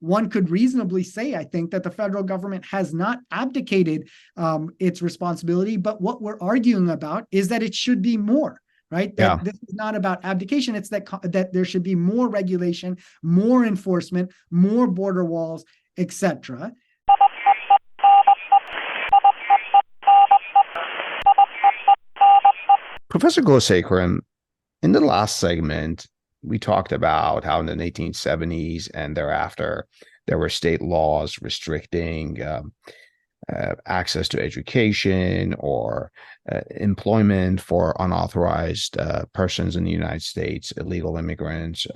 one could reasonably say, I think, that the federal government has not abdicated its responsibility, but what we're arguing about is that it should be more. Right? That this is not about abdication. It's that there should be more regulation, more enforcement, more border walls, etc. Professor Glossakram, in the last segment, we talked about how in the 1870s and thereafter, there were state laws restricting access to education or employment for unauthorized persons in the United States, illegal immigrants,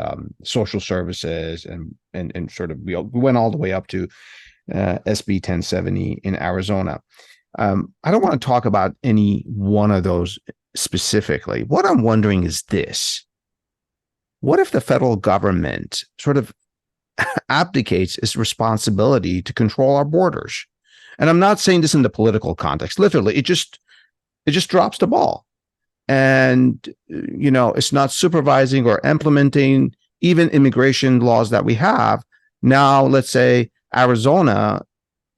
social services, and sort of we went all the way up to SB 1070 in Arizona. I don't want to talk about any one of those specifically. What I'm wondering is this: what if the federal government sort of abdicates its responsibility to control our borders? And I'm not saying this in the political context. Literally, it just drops the ball. And, it's not supervising or implementing even immigration laws that we have. Now, let's say Arizona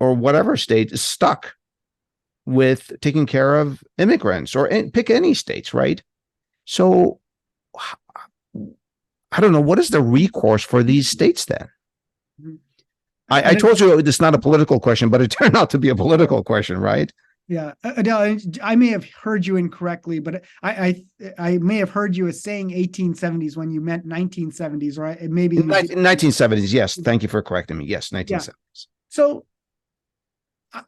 or whatever state is stuck with taking care of immigrants, or pick any states, right? So I don't know, what is the recourse for these states then? I told you it's not a political question, but it turned out to be a political question, right? Yeah, Adele, I may have heard you incorrectly, but I may have heard you as saying 1870s when you meant 1970s, right? Maybe 1970s. Yes, thank you for correcting me. Yes, 1970s. Yeah. So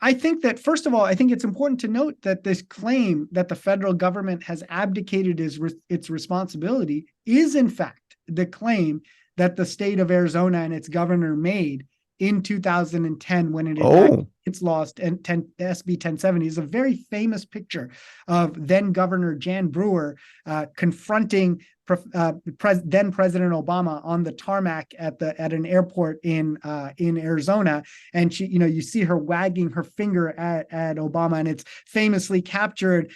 I think that, first of all, I think it's important to note that this claim that the federal government has abdicated its responsibility is, in fact, the claim that the state of Arizona and its governor made in 2010 when it enacted its laws. And SB 1070 is a very famous picture of then Governor Jan Brewer confronting then President Obama on the tarmac at an airport in Arizona, and she, you see her wagging her finger at Obama, and it's famously captured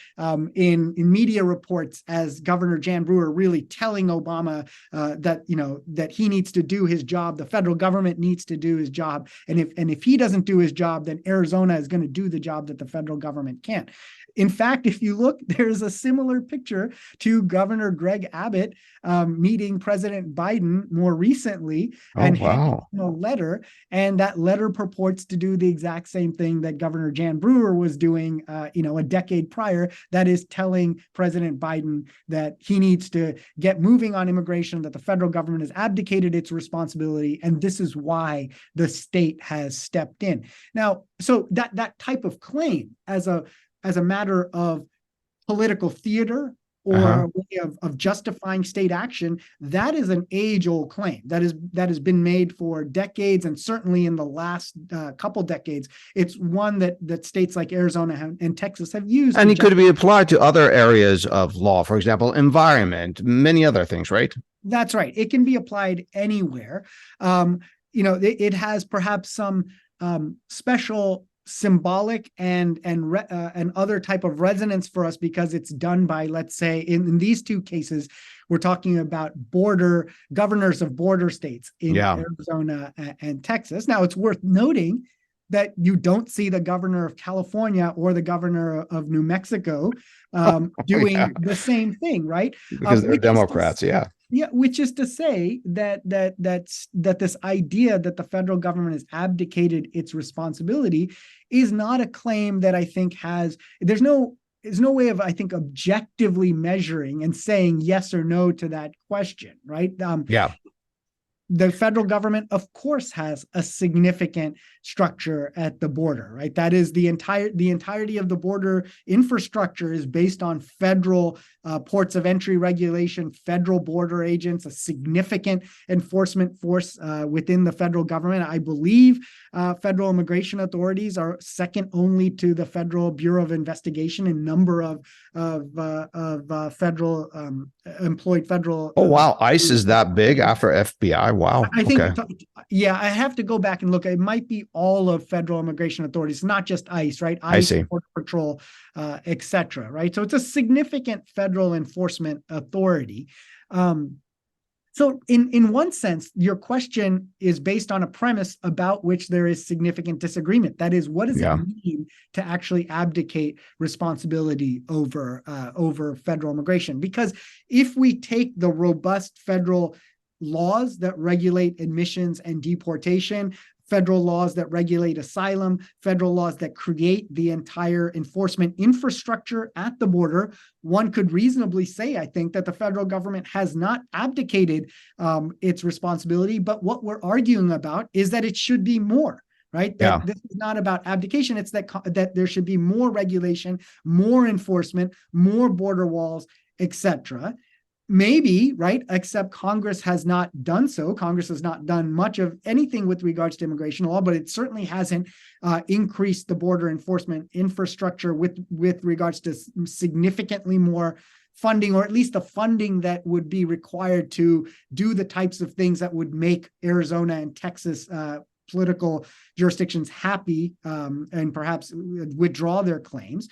in media reports as Governor Jan Brewer really telling Obama that he needs to do his job, the federal government needs to do his job, and if he doesn't do his job, then Arizona is going to do the job that the federal government can't. In fact, if you look, there's a similar picture to Governor Greg Abbott meeting President Biden more recently and handing him a letter. And that letter purports to do the exact same thing that Governor Jan Brewer was doing, a decade prior. That is telling President Biden that he needs to get moving on immigration, that the federal government has abdicated its responsibility. And this is why the state has stepped in. Now, so that type of claim as a matter of political theater or a way of justifying state action, that is an age-old claim that has been made for decades, and certainly in the last couple decades, it's one that states like Arizona and Texas have used. And it could be applied to other areas of law, for example, environment, many other things, right? That's right. It can be applied anywhere. It has perhaps some special symbolic and other type of resonance for us because it's done by, let's say, in these two cases, we're talking about governors of border states in Arizona and Texas. Now, it's worth noting that you don't see the governor of California or the governor of New Mexico doing the same thing, right? Because they're Democrats, Yeah, which is to say that this idea that the federal government has abdicated its responsibility is not a claim that I think there's no way of, I think, objectively measuring and saying yes or no to that question, right? The federal government, of course, has a significant structure at the border, right? That is the entirety of the border infrastructure is based on federal ports of entry regulation, federal border agents, a significant enforcement force within the federal government. I believe federal immigration authorities are second only to the Federal Bureau of Investigation in number of federal employed federal. Oh, wow. ICE is that big after FBI? Wow. I think, I have to go back and look. It might be all of federal immigration authorities, not just ICE, right? ICE, Border Patrol, et cetera, right? So it's a significant federal enforcement authority. So in one sense, your question is based on a premise about which there is significant disagreement. That is, what does it Yeah. mean to actually abdicate responsibility over federal immigration? Because if we take the robust federal laws that regulate admissions and deportation, federal laws that regulate asylum, federal laws that create the entire enforcement infrastructure at the border, one could reasonably say, I think, that the federal government has not abdicated its responsibility. But what we're arguing about is that it should be more. Right? That Yeah. this is not about abdication. It's that there should be more regulation, more enforcement, more border walls, etc. Maybe, right? Except Congress has not done so. Congress has not done much of anything with regards to immigration law, but it certainly hasn't increased the border enforcement infrastructure with regards to significantly more funding, or at least the funding that would be required to do the types of things that would make Arizona and Texas political jurisdictions happy and perhaps withdraw their claims.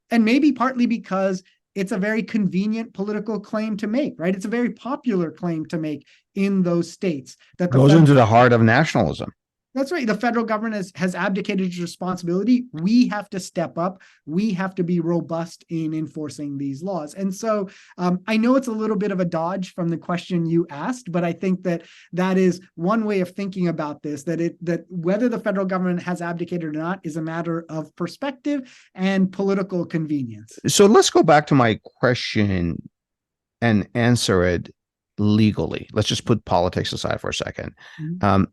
And maybe partly because it's a very convenient political claim to make, right? It's a very popular claim to make in those states that the Goes federal, into the heart of nationalism. that's right. The federal government has abdicated its responsibility. We have to step up. We have to be robust in enforcing these laws. And so I know it's a little bit of a dodge from the question you asked, but I think that is one way of thinking about this, that whether the federal government has abdicated or not is a matter of perspective and political convenience. So let's go back to my question and answer it legally. Let's just put politics aside for a second. Mm-hmm.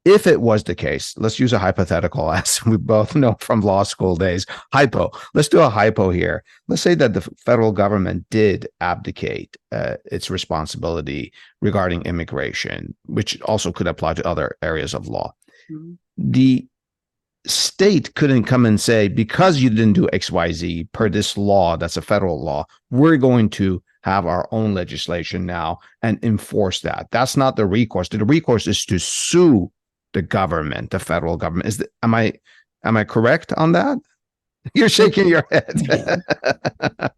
If it was the case, let's use a hypothetical, as we both know from law school days. Hypo. Let's do a hypo here. Let's say that the federal government did abdicate its responsibility regarding immigration, which also could apply to other areas of law. Mm-hmm. The state couldn't come and say, because you didn't do XYZ per this law, that's a federal law, we're going to have our own legislation now and enforce that. That's not the recourse. The recourse is to sue the government, the federal government. Am I correct on that? You're shaking your head.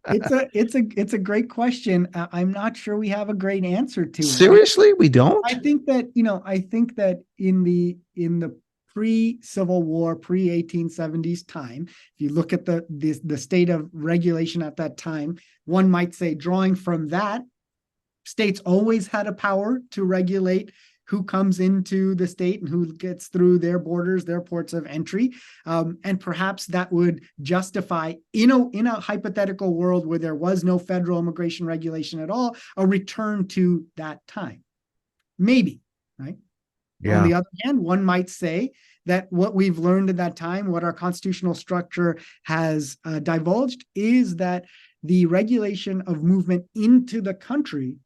It's a great question. I'm not sure we have a great answer to it. Seriously, we don't? I think that in the pre-Civil War, pre-1870s time, if you look at the state of regulation at that time, one might say, drawing from that, states always had a power to regulate who comes into the state and who gets through their borders, their ports of entry. And perhaps that would justify, in a hypothetical world where there was no federal immigration regulation at all, a return to that time. Maybe, right? Yeah. On the other hand, one might say that what we've learned at that time, what our constitutional structure has divulged, is that the regulation of movement into the country,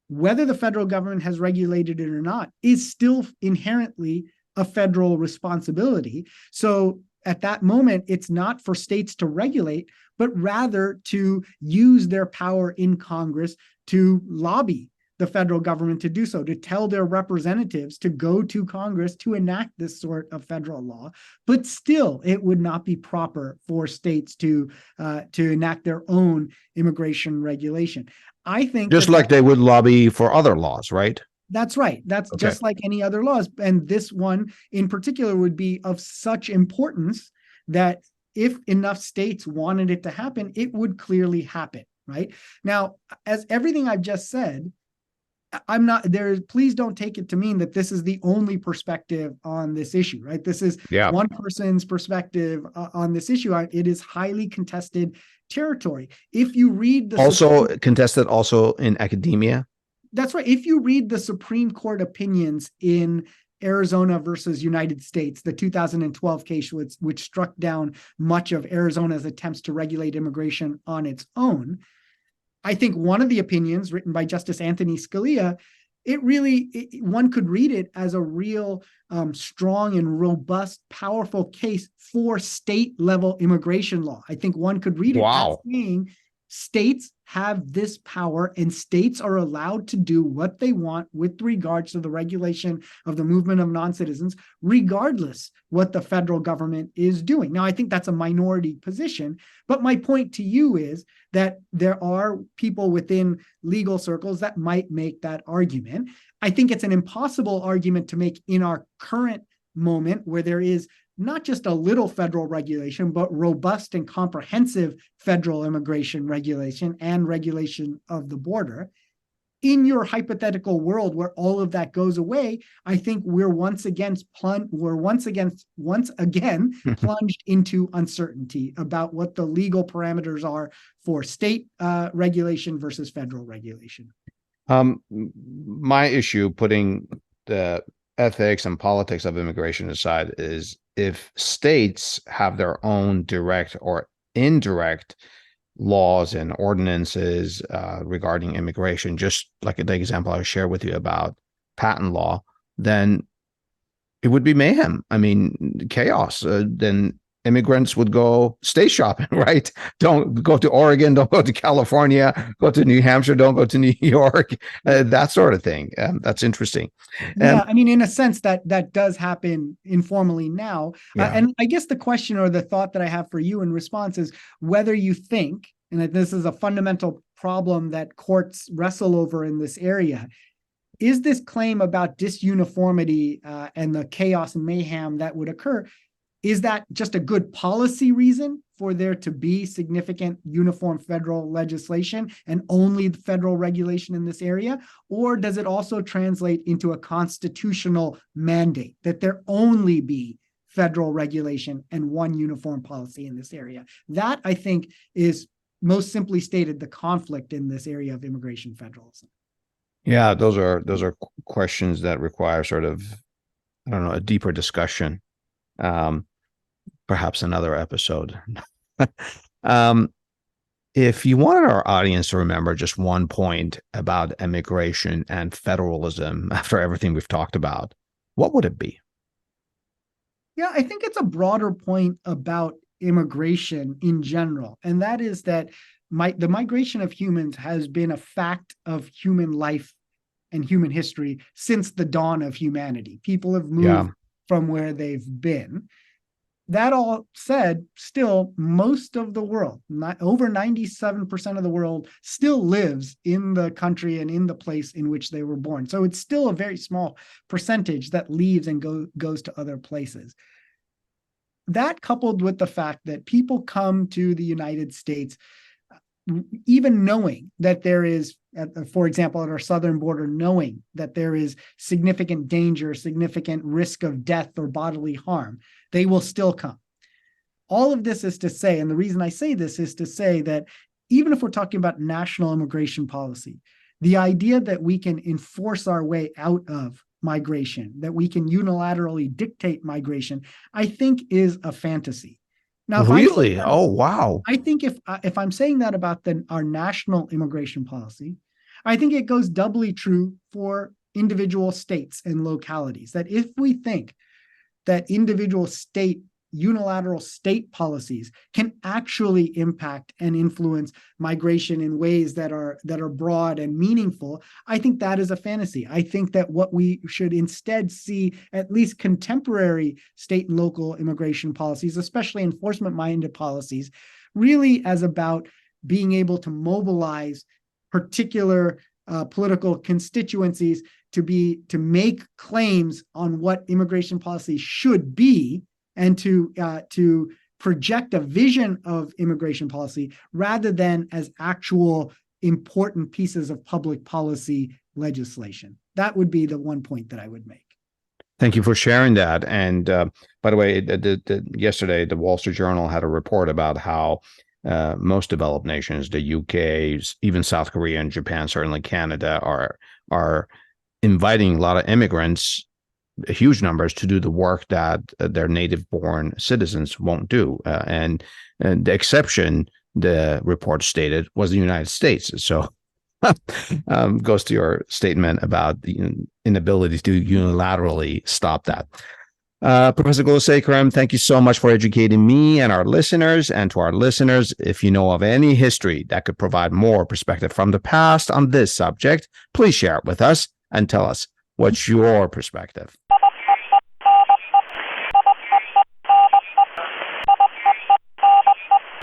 whether the federal government has regulated it or not, is still inherently a federal responsibility. So at that moment, it's not for states to regulate, but rather to use their power in Congress to lobby the federal government to do so, to tell their representatives to go to Congress to enact this sort of federal law. But still, it would not be proper for states to enact their own immigration regulation. I think just like they would lobby for other laws, right? That's right. That's okay. Just like any other laws. And this one in particular would be of such importance that if enough states wanted it to happen, it would clearly happen, right? Now, as everything I've just said, I'm not there. Please don't take it to mean that this is the only perspective on this issue, right? This is one person's perspective on this issue. It is highly contested territory. If you read the contested also in academia. That's right. If you read the Supreme Court opinions in Arizona versus United States, the 2012 case, which struck down much of Arizona's attempts to regulate immigration on its own, I think one of the opinions written by Justice Anthony Scalia, one could read it as a real strong and robust, powerful case for state level immigration law. I think one could read it as saying states have this power and states are allowed to do what they want with regards to the regulation of the movement of non-citizens, regardless what the federal government is doing. Now, I think that's a minority position, but my point to you is that there are people within legal circles that might make that argument. I think it's an impossible argument to make in our current moment where there is not just a little federal regulation, but robust and comprehensive federal immigration regulation and regulation of the border. In your hypothetical world where all of that goes away, I think we're once again plunged into uncertainty about what the legal parameters are for state regulation versus federal regulation. My issue, putting the ethics and politics of immigration aside, is if states have their own direct or indirect laws and ordinances regarding immigration, just like the example I shared with you about patent law, then it would be mayhem. I mean, chaos. Then immigrants would go state shopping, right? Don't go to Oregon, don't go to California, go to New Hampshire, don't go to New York, that sort of thing. That's interesting. Yeah, I mean, in a sense, that does happen informally now. Yeah. And I guess the question or the thought that I have for you in response is whether you think, and that this is a fundamental problem that courts wrestle over in this area, is this claim about disuniformity and the chaos and mayhem that would occur, is that just a good policy reason for there to be significant uniform federal legislation and only federal regulation in this area? Or does it also translate into a constitutional mandate that there only be federal regulation and one uniform policy in this area? That, I think, is most simply stated the conflict in this area of immigration federalism. Yeah, those are questions that require sort of, I don't know, a deeper discussion. Perhaps another episode. If you wanted our audience to remember just one point about immigration and federalism after everything we've talked about, what would it be? Yeah, I think it's a broader point about immigration in general, and that is that the migration of humans has been a fact of human life and human history since the dawn of humanity. People have moved from where they've been. That all said, still, most of the world, over 97% of the world, still lives in the country and in the place in which they were born. So it's still a very small percentage that leaves and goes to other places. That, coupled with the fact that people come to the United States even knowing that there is, for example, at our southern border, knowing that there is significant danger, significant risk of death or bodily harm, they will still come. All of this is to say, and the reason I say this is to say that even if we're talking about national immigration policy, the idea that we can enforce our way out of migration, that we can unilaterally dictate migration, I think is a fantasy. Now, really? Oh, wow. I think if I'm saying that about our national immigration policy, I think it goes doubly true for individual states and localities. That if we think that individual unilateral state policies can actually impact and influence migration in ways that are broad and meaningful, I think that is a fantasy. I think that what we should instead see, at least contemporary state and local immigration policies, especially enforcement-minded policies, really as about being able to mobilize particular political constituencies to make claims on what immigration policy should be, and to project a vision of immigration policy rather than as actual important pieces of public policy legislation. That would be the one point that I would make. Thank you for sharing that. And by the way, yesterday, the Wall Street Journal had a report about how most developed nations, the UK, even South Korea and Japan, certainly Canada, are inviting a lot of immigrants, huge numbers, to do the work that their native-born citizens won't do. And the exception, the report stated, was the United States. So goes to your statement about the inability to unilaterally stop that. Professor Gulsekaram, thank you so much for educating me and our listeners. And to our listeners, if you know of any history that could provide more perspective from the past on this subject, please share it with us and tell us what's your perspective.